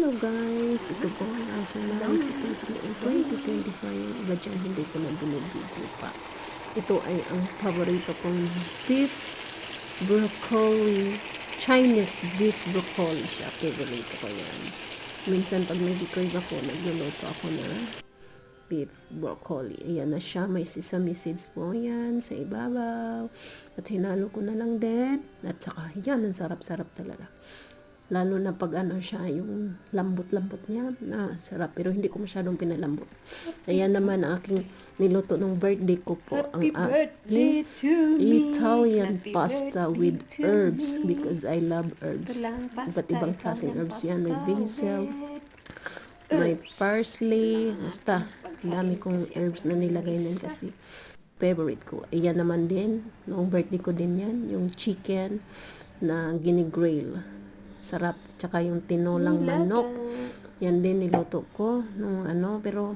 Hello guys, ito po ang aking recipes noong 2025. Yung iba dyan hindi ko na binibidyo pa. Ito ay ang paborito kong beef broccoli. Chinese beef broccoli siya. Paborito ko yan. Minsan pag nag-crave ako, nagluluto ako na beef broccoli. Ayan na siya. May sesame seeds po yan sa ibabaw. At hinalo ko na lang din. At saka yan, ang sarap-sarap talaga. Lalo na pag ano siya, yung lambot-lambot niya, na sarap. Pero hindi ko masyadong pinalambot. Ayan naman ang aking niluto ng birthday ko po. Ang aking Italian pasta with herbs because I love herbs. Iba't ibang klaseng herbs yan. May basil, may parsley, basta dami kong herbs na nilagay din kasi favorite ko. Ayan naman din, noong birthday ko din yan, yung chicken na ginigrail. Sarap. Tsaka yung tinolang manok. Yan din niluto ko nung ano, pero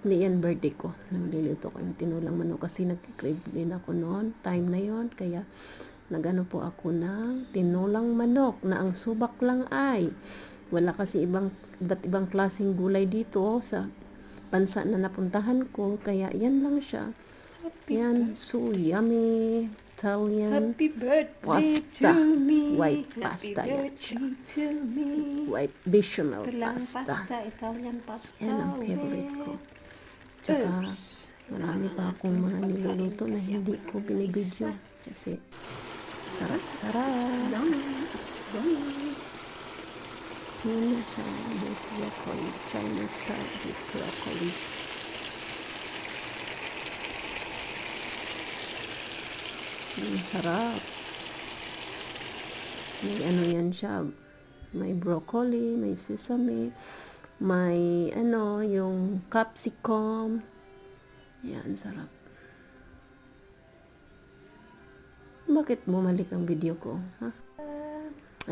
hindi yan birthday ko. Nung niluto ko yung tinolang manok kasi nag-crave din ako noon. Time na yon. Kaya nagano po ako ng tinolang manok na ang subak lang ay wala kasi iba't ibang klaseng gulay dito sa bansa na napuntahan ko. Kaya yan lang siya. Yan, so yummy. Italian pasta. White pasta yan siya. White bechamel pasta. Italian pasta. Yan ang favorite ko. Tsaka marami pa akong mga niluluto na hindi ko binibidyo. Kasi sarap-sarap. Yun na siya. Beef broccoli. Chinese style beef broccoli. Ang sarap. May ano yan siya. May broccoli, may sesame, may ano, yung capsicum. Yan, sarap. Bakit bumalik ang video ko? Ha?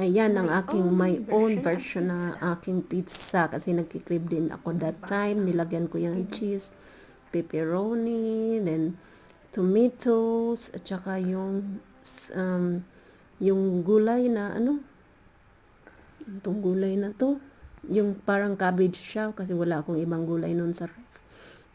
Ayan ang aking my own version na aking pizza kasi nagkikrib din ako that time. Nilagyan ko yung cheese, pepperoni, then tomatoes, at saka yung gulay na ano, itong gulay na to, yung parang cabbage siya kasi wala akong ibang gulay nun sa